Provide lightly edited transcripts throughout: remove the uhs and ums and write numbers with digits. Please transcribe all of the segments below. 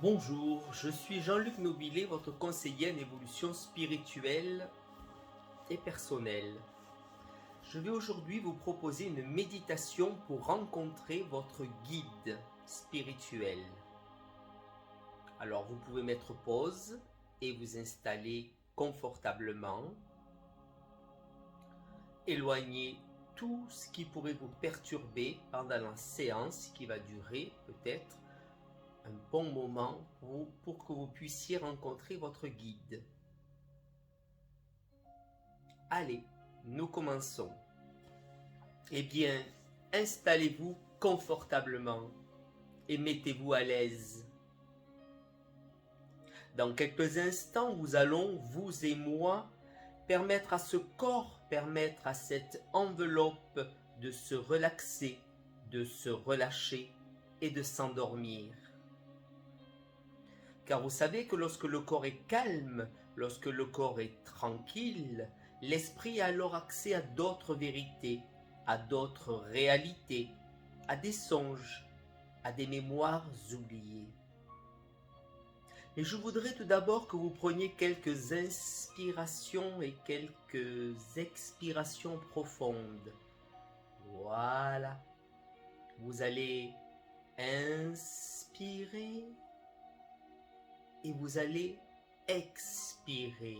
Bonjour, je suis Jean-Luc Nobilet, votre conseiller en évolution spirituelle et personnelle. Je vais aujourd'hui vous proposer une méditation pour rencontrer votre guide spirituel. Alors vous pouvez mettre pause et vous installer confortablement. Éloignez tout ce qui pourrait vous perturber pendant la séance qui va durer peut-être un bon moment pour que vous puissiez rencontrer votre guide. Allez, nous commençons. Eh bien, installez-vous confortablement et mettez-vous à l'aise. Dans quelques instants, nous allons, vous et moi, permettre à ce corps, permettre à cette enveloppe de se relaxer, de se relâcher et de s'endormir. Car vous savez que lorsque le corps est calme, lorsque le corps est tranquille, l'esprit a alors accès à d'autres vérités, à d'autres réalités, à des songes, à des mémoires oubliées. Et je voudrais tout d'abord que vous preniez quelques inspirations et quelques expirations profondes. Voilà. Vous allez inspirer et vous allez expirer.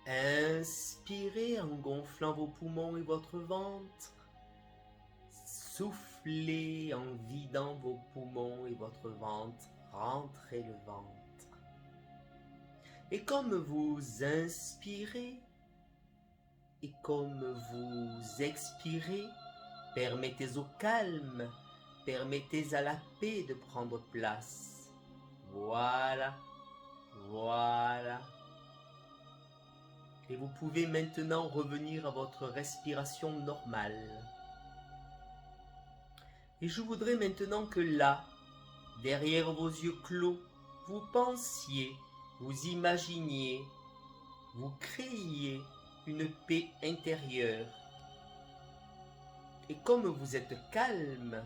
Inspirez en gonflant vos poumons et votre ventre. Soufflez en vidant vos poumons et votre ventre. Rentrez le ventre. Et comme vous inspirez et comme vous expirez, permettez au calme, permettez à la paix de prendre place. Voilà, voilà. Et vous pouvez maintenant revenir à votre respiration normale. Et je voudrais maintenant que là, derrière vos yeux clos, vous pensiez, vous imaginiez, vous créiez une paix intérieure. Et comme vous êtes calme,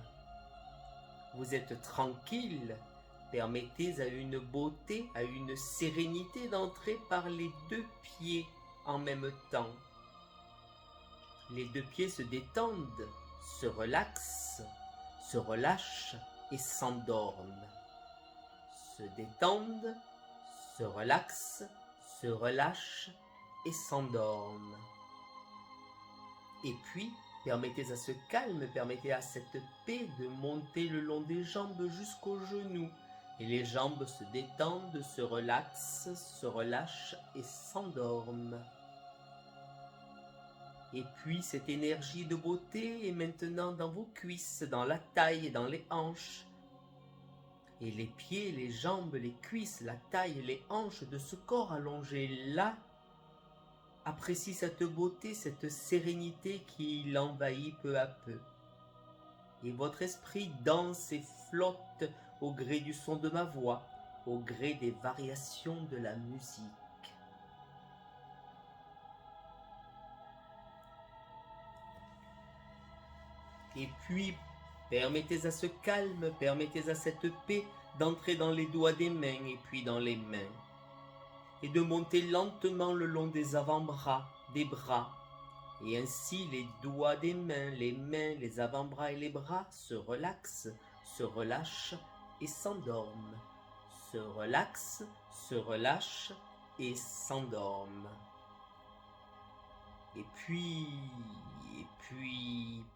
vous êtes tranquille, permettez à une beauté, à une sérénité d'entrer par les deux pieds en même temps. Les deux pieds se détendent, se relaxent, se relâchent et s'endorment. Se détendent, se relaxent, se relâchent et s'endorment. Et puis, permettez à ce calme, permettez à cette paix de monter le long des jambes jusqu'aux genoux. Et les jambes se détendent, se relaxent, se relâchent et s'endorment. Et puis cette énergie de beauté est maintenant dans vos cuisses, dans la taille et dans les hanches. Et les pieds, les jambes, les cuisses, la taille, les hanches de ce corps allongé là apprécient cette beauté, cette sérénité qui l'envahit peu à peu. Et votre esprit danse et flotte au gré du son de ma voix, au gré des variations de la musique. Et puis, permettez à ce calme, permettez à cette paix d'entrer dans les doigts des mains et puis dans les mains. Et de monter lentement le long des avant-bras, des bras. Et ainsi les doigts des mains, les avant-bras et les bras se relaxent, se relâchent et s'endorment. Se relaxent, se relâchent et s'endorment. Et puis,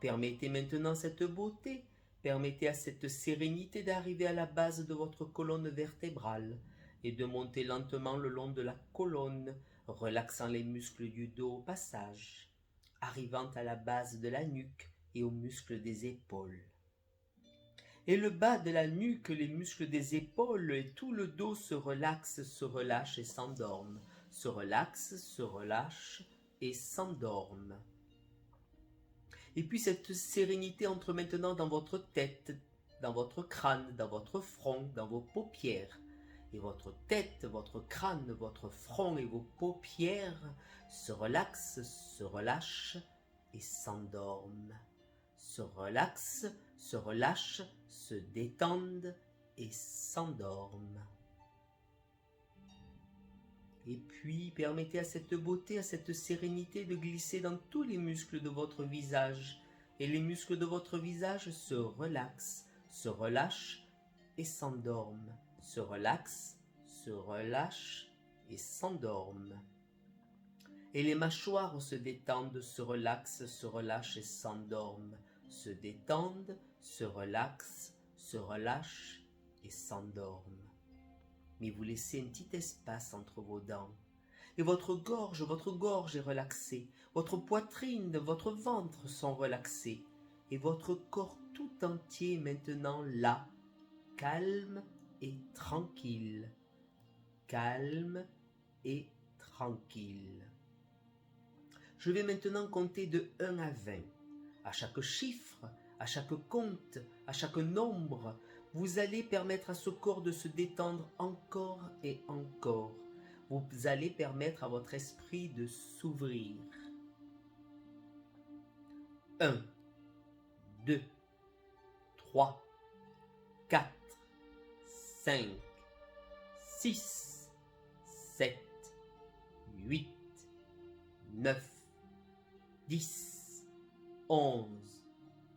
permettez maintenant cette beauté, permettez à cette sérénité d'arriver à la base de votre colonne vertébrale et de monter lentement le long de la colonne, relaxant les muscles du dos au passage, arrivant à la base de la nuque et aux muscles des épaules. Et le bas de la nuque, les muscles des épaules et tout le dos se relaxent, se relâchent et s'endorment, se relaxent, se relâchent et s'endorment. Et puis cette sérénité entre maintenant dans votre tête, dans votre crâne, dans votre front, dans vos paupières. Et votre tête, votre crâne, votre front et vos paupières se relaxent, se relâchent et s'endorment. Se relaxent, se relâchent, se détendent et s'endorment. Et puis, permettez à cette beauté, à cette sérénité de glisser dans tous les muscles de votre visage. Et les muscles de votre visage se relaxent, se relâchent et s'endorment. Se relaxent, se relâchent et s'endorment. Et les mâchoires se détendent, se relaxent, se relâchent et s'endorment. Se détendent, se relaxent, se relâchent et s'endorment. Mais vous laissez un petit espace entre vos dents. Et votre gorge est relaxée. Votre poitrine, votre ventre sont relaxés. Et votre corps tout entier est maintenant là, calme et tranquille. Calme et tranquille. Je vais maintenant compter de 1 à 20. À chaque chiffre, à chaque compte, à chaque nombre, vous allez permettre à ce corps de se détendre encore et encore. Vous allez permettre à votre esprit de s'ouvrir. 1, 2, 3, 4, 5, 6, 7, 8, 9, 10, 11,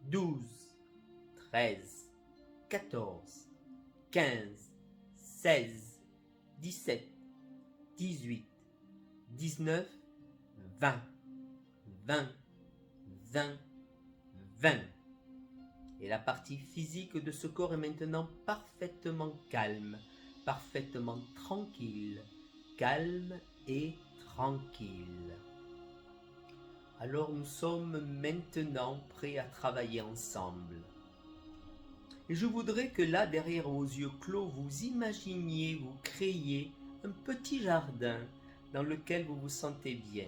12, 13, 14, 15, 16, 17, 18, 19, 20, 20, 20, 20. Et la partie physique de ce corps est maintenant parfaitement calme, parfaitement tranquille, calme et tranquille. Alors nous sommes maintenant prêts à travailler ensemble. Et je voudrais que là, derrière vos yeux clos, vous imaginiez, vous créiez un petit jardin dans lequel vous vous sentez bien.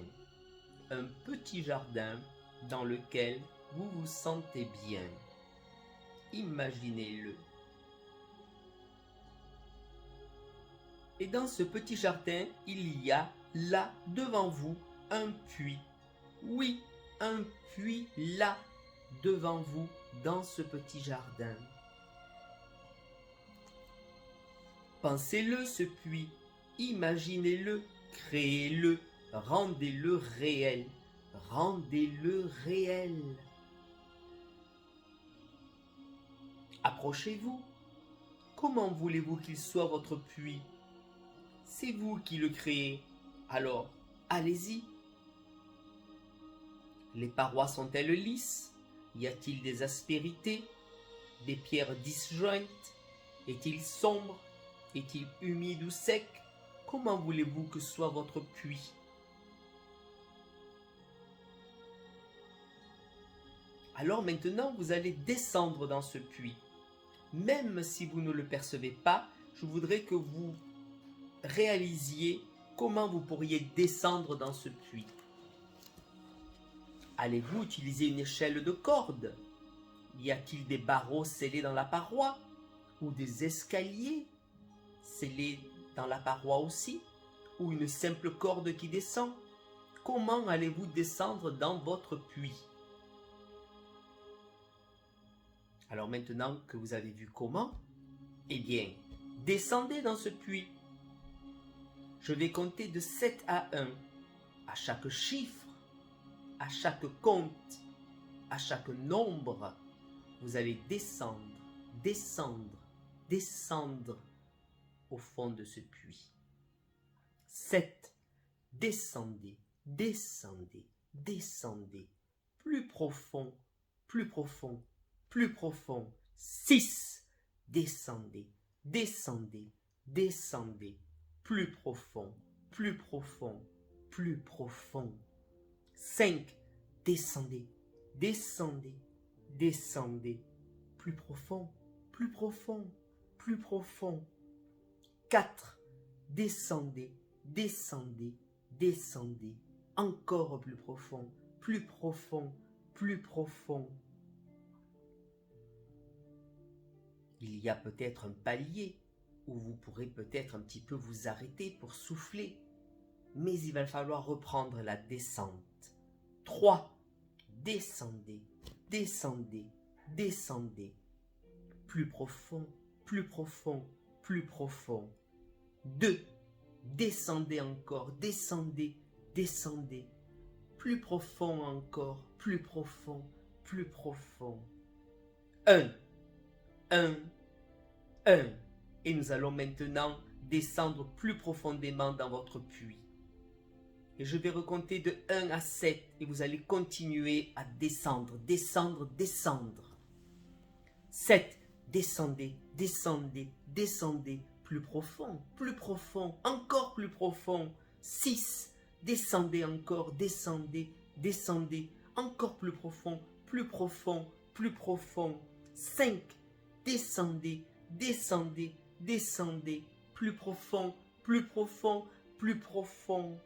Un petit jardin dans lequel vous vous sentez bien. Imaginez-le. Et dans ce petit jardin, il y a là, devant vous, un puits. Oui, un puits là, devant vous, dans ce petit jardin. Pensez-le, ce puits. Imaginez-le, créez-le, rendez-le réel. Rendez-le réel. Approchez-vous. Comment voulez-vous qu'il soit votre puits? C'est vous qui le créez. Alors, allez-y. Les parois sont-elles lisses? Y a-t-il des aspérités? Des pierres disjointes? Est-il sombre? Est-il humide ou sec? Comment voulez-vous que soit votre puits? Alors maintenant, vous allez descendre dans ce puits. Même si vous ne le percevez pas, je voudrais que vous réalisiez comment vous pourriez descendre dans ce puits. Allez-vous utiliser une échelle de corde? Y a-t-il des barreaux scellés dans la paroi? Ou des escaliers scellés dans la paroi aussi? Ou une simple corde qui descend? Comment allez-vous descendre dans votre puits? Alors maintenant que vous avez vu comment, eh bien, descendez dans ce puits. Je vais compter de 7 à 1. À chaque chiffre, à chaque compte, à chaque nombre, vous allez descendre, descendre, descendre au fond de ce puits. 7. Descendez, descendez, descendez. Plus profond, plus profond, plus profond. 6. Descendez, descendez, descendez. Plus profond, plus profond, plus profond. 5. Descendez, descendez, descendez. Plus profond, plus profond, plus profond. 4. Descendez, descendez, descendez. Encore plus profond, plus profond, plus profond. Il y a peut-être un palier où vous pourrez peut-être un petit peu vous arrêter pour souffler. Mais il va falloir reprendre la descente. 3. Descendez, descendez, descendez. Plus profond, plus profond, plus profond. 2, descendez encore, descendez, descendez. Plus profond encore, plus profond, plus profond. 1, 1, 1. Et nous allons maintenant descendre plus profondément dans votre puits. Et je vais recompter de 1 à 7 et vous allez continuer à descendre, descendre, descendre. 7, descendez, descendez, descendez, plus profond, encore plus profond. 6, descendez encore, descendez, descendez, encore plus profond, plus profond, plus profond. 5, descendez, descendez, descendez, plus profond, plus profond, plus profond.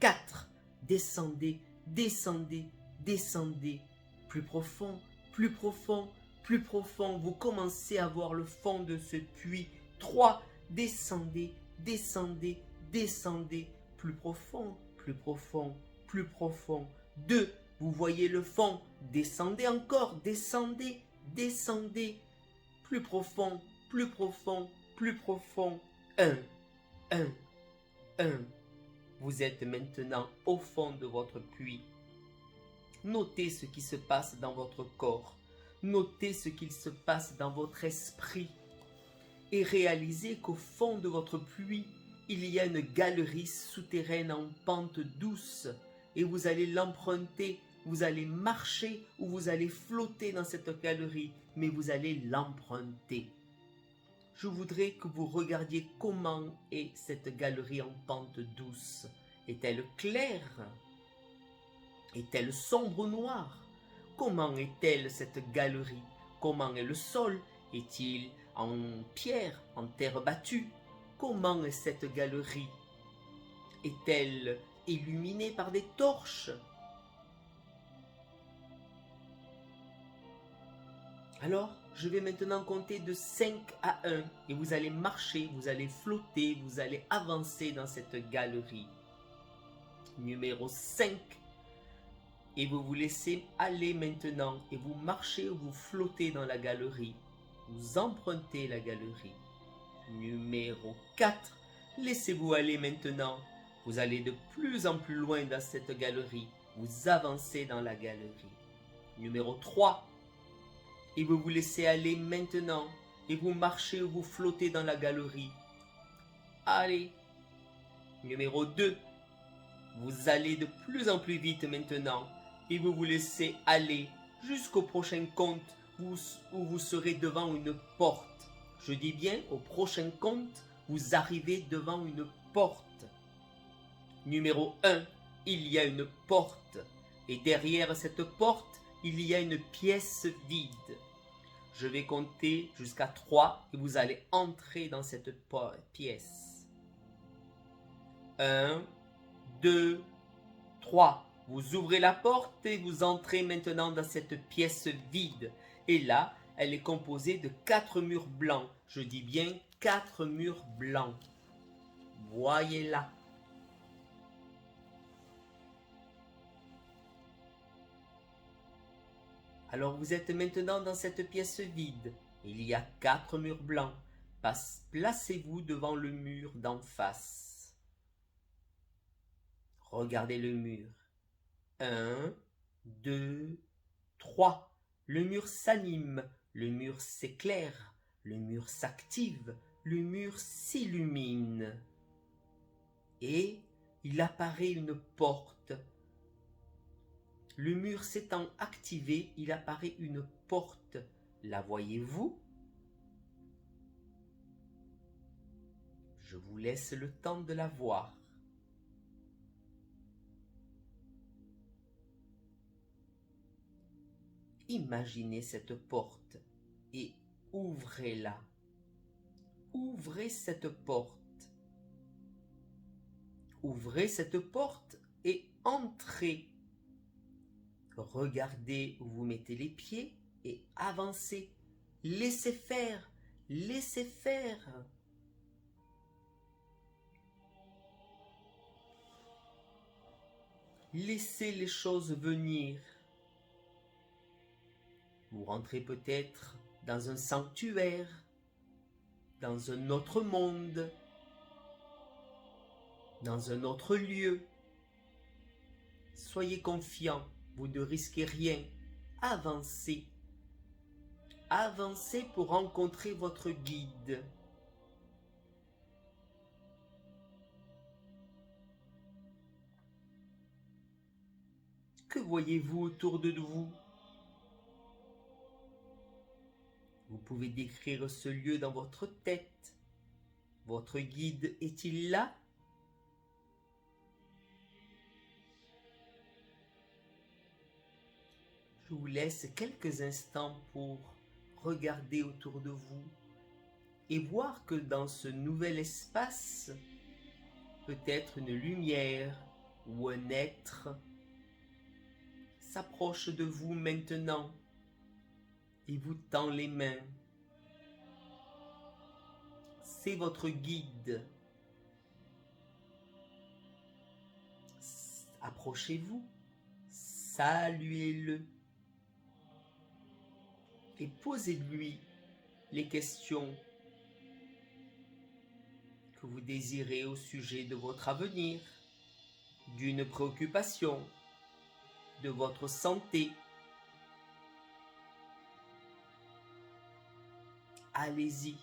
4, descendez, descendez, descendez, plus profond, plus profond, plus profond. Vous commencez à voir le fond de ce puits. 3, descendez, descendez, descendez, plus profond, plus profond, plus profond. 2, vous voyez le fond, descendez encore, descendez, descendez, plus profond, plus profond, plus profond. 1, 1, 1. Vous êtes maintenant au fond de votre puits. Notez ce qui se passe dans votre corps. Notez ce qu'il se passe dans votre esprit. Et réalisez qu'au fond de votre puits, il y a une galerie souterraine en pente douce. Et vous allez l'emprunter, vous allez marcher ou vous allez flotter dans cette galerie, mais vous allez l'emprunter. Je voudrais que vous regardiez comment est cette galerie en pente douce. Est-elle claire? Est-elle sombre ou noire? Comment est-elle cette galerie? Comment est le sol? Est-il en pierre, en terre battue? Comment est cette galerie? Est-elle illuminée par des torches? Alors, je vais maintenant compter de 5 à 1 et vous allez marcher, vous allez flotter, vous allez avancer dans cette galerie. Numéro 5. Et vous vous laissez aller maintenant et vous marchez ou vous flottez dans la galerie. Vous empruntez la galerie. Numéro 4. Laissez-vous aller maintenant. Vous allez de plus en plus loin dans cette galerie. Vous avancez dans la galerie. Numéro 3. Et vous vous laissez aller maintenant et vous marchez ou vous flottez dans la galerie. Allez. Numéro 2. Vous allez de plus en plus vite maintenant et vous vous laissez aller jusqu'au prochain compte où vous serez devant une porte. Je dis bien au prochain compte, vous arrivez devant une porte. Numéro 1, il y a une porte et derrière cette porte, il y a une pièce vide. Je vais compter jusqu'à 3 et vous allez entrer dans cette pièce. 1, 2, 3. Vous ouvrez la porte et vous entrez maintenant dans cette pièce vide. Et là, elle est composée de 4 murs blancs. Je dis bien 4 murs blancs. Voyez là. Alors vous êtes maintenant dans cette pièce vide. Il y a 4 murs blancs. Placez-vous devant le mur d'en face. Regardez le mur. 1, 2, 3. Le mur s'anime, le mur s'éclaire, le mur s'active, le mur s'illumine. Et il apparaît une porte. Le mur s'étant activé, il apparaît une porte. La voyez-vous? Je vous laisse le temps de la voir. Imaginez cette porte et ouvrez-la. Ouvrez cette porte. Ouvrez cette porte et entrez. Regardez où vous mettez les pieds et avancez. Laissez faire, laissez faire. Laissez les choses venir. Vous rentrez peut-être dans un sanctuaire, dans un autre monde, dans un autre lieu. Soyez confiant, vous ne risquez rien. Avancez. Avancez pour rencontrer votre guide. Que voyez-vous autour de vous? Vous pouvez décrire ce lieu dans votre tête. Votre guide est-il là? Je vous laisse quelques instants pour regarder autour de vous et voir que dans ce nouvel espace, peut-être une lumière ou un être s'approche de vous maintenant et vous tend les mains. C'est votre guide. Approchez-vous, saluez-le et posez-lui les questions que vous désirez au sujet de votre avenir, d'une préoccupation, de votre santé. Allez-y.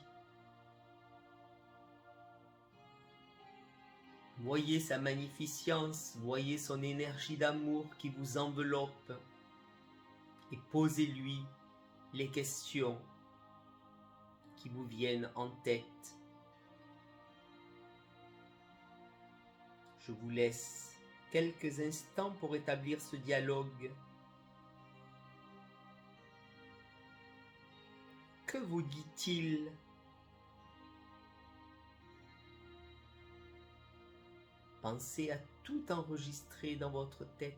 Voyez sa magnificence, voyez son énergie d'amour qui vous enveloppe et posez-lui les questions qui vous viennent en tête. Je vous laisse quelques instants pour établir ce dialogue. Que vous dit-il? Pensez à tout enregistrer dans votre tête.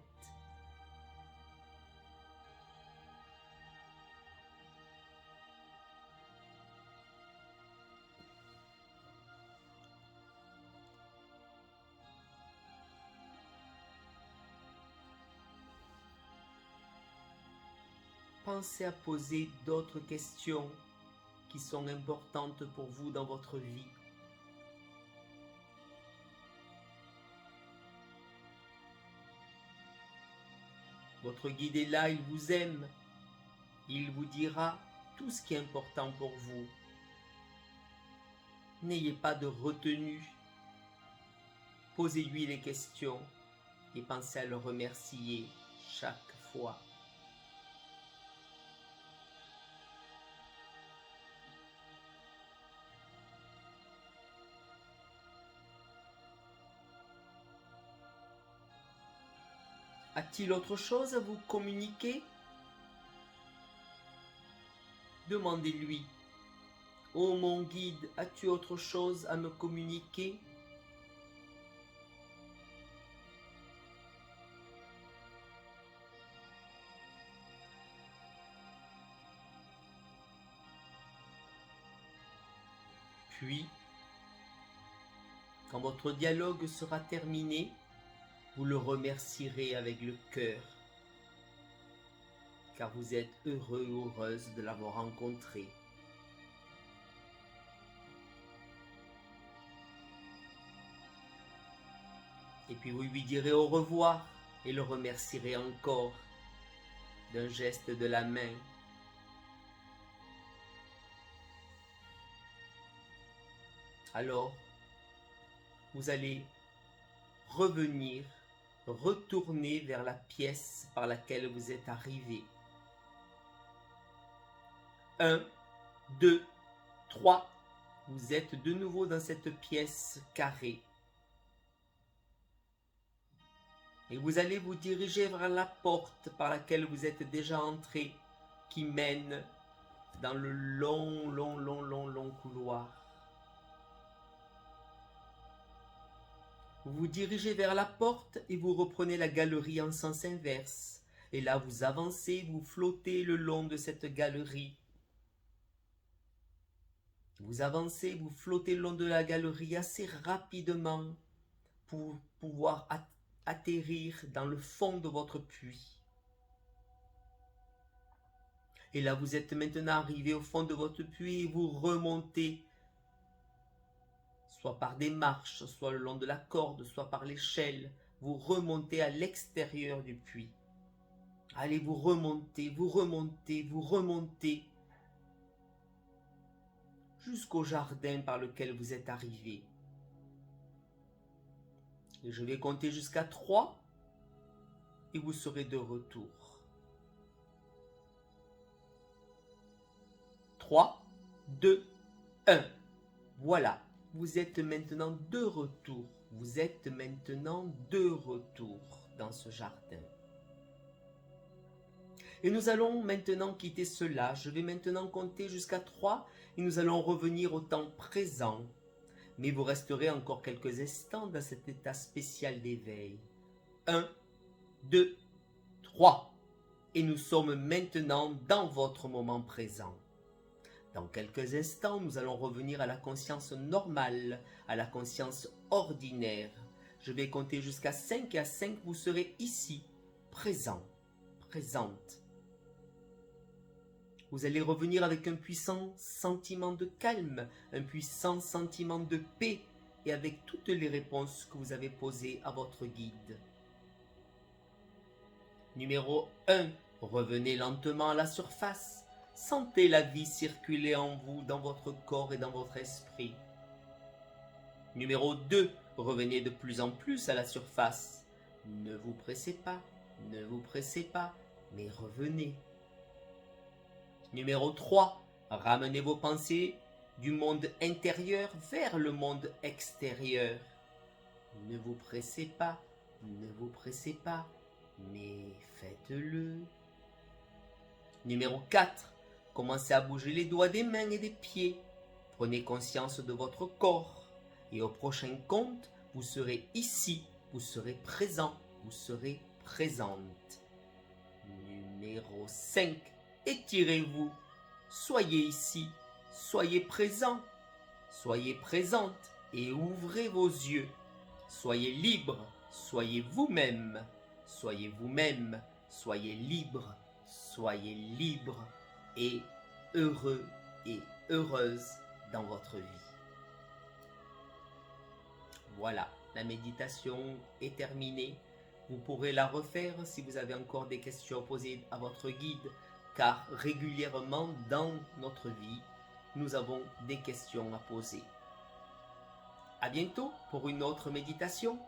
Pensez à poser d'autres questions qui sont importantes pour vous dans votre vie. Votre guide est là, il vous aime. Il vous dira tout ce qui est important pour vous. N'ayez pas de retenue. Posez-lui les questions et pensez à le remercier chaque fois. A-t-il autre chose à vous communiquer? Demandez-lui. Oh mon guide, as-tu autre chose à me communiquer? Puis, quand votre dialogue sera terminé, vous le remercierez avec le cœur, car vous êtes heureux ou heureuse de l'avoir rencontré. Et puis vous lui direz au revoir et le remercierez encore d'un geste de la main. Alors, vous allez revenir, retourner vers la pièce par laquelle vous êtes arrivé. 1, 2, 3, vous êtes de nouveau dans cette pièce carrée. Et vous allez vous diriger vers la porte par laquelle vous êtes déjà entré, qui mène dans le long couloir. Vous vous dirigez vers la porte et vous reprenez la galerie en sens inverse. Et là, vous avancez, vous flottez le long de cette galerie. Vous avancez, vous flottez le long de la galerie assez rapidement pour pouvoir atterrir dans le fond de votre puits. Et là, vous êtes maintenant arrivé au fond de votre puits et vous remontez soit par des marches, soit le long de la corde, soit par l'échelle. Vous remontez à l'extérieur du puits. Allez, vous remontez, vous remontez, vous remontez jusqu'au jardin par lequel vous êtes arrivé. Et je vais compter jusqu'à 3 et vous serez de retour. 3, 2, 1. Voilà, vous êtes maintenant de retour. Vous êtes maintenant de retour dans ce jardin. Et nous allons maintenant quitter cela. Je vais maintenant compter jusqu'à 3 et nous allons revenir au temps présent. Mais vous resterez encore quelques instants dans cet état spécial d'éveil. 1, 2, 3. Et nous sommes maintenant dans votre moment présent. Dans quelques instants, nous allons revenir à la conscience normale, à la conscience ordinaire. Je vais compter jusqu'à 5 et à 5, vous serez ici, présent, présente. Vous allez revenir avec un puissant sentiment de calme, un puissant sentiment de paix et avec toutes les réponses que vous avez posées à votre guide. Numéro 1. Revenez lentement à la surface. Sentez la vie circuler en vous, dans votre corps et dans votre esprit. Numéro 2. Revenez de plus en plus à la surface. Ne vous pressez pas, ne vous pressez pas, mais revenez. Numéro 3. Ramenez vos pensées du monde intérieur vers le monde extérieur. Ne vous pressez pas, ne vous pressez pas, mais faites-le. Numéro 4. Commencez à bouger les doigts des mains et des pieds. Prenez conscience de votre corps. Et au prochain compte, vous serez ici, vous serez présent, vous serez présente. Numéro 5. Étirez-vous. Soyez ici, soyez présent, soyez présente et ouvrez vos yeux. Soyez libre, soyez vous-même, soyez vous-même, soyez libre et heureux et heureuse dans votre vie. Voilà, la méditation est terminée. Vous pourrez la refaire si vous avez encore des questions à poser à votre guide, car régulièrement dans notre vie, nous avons des questions à poser. À bientôt pour une autre méditation.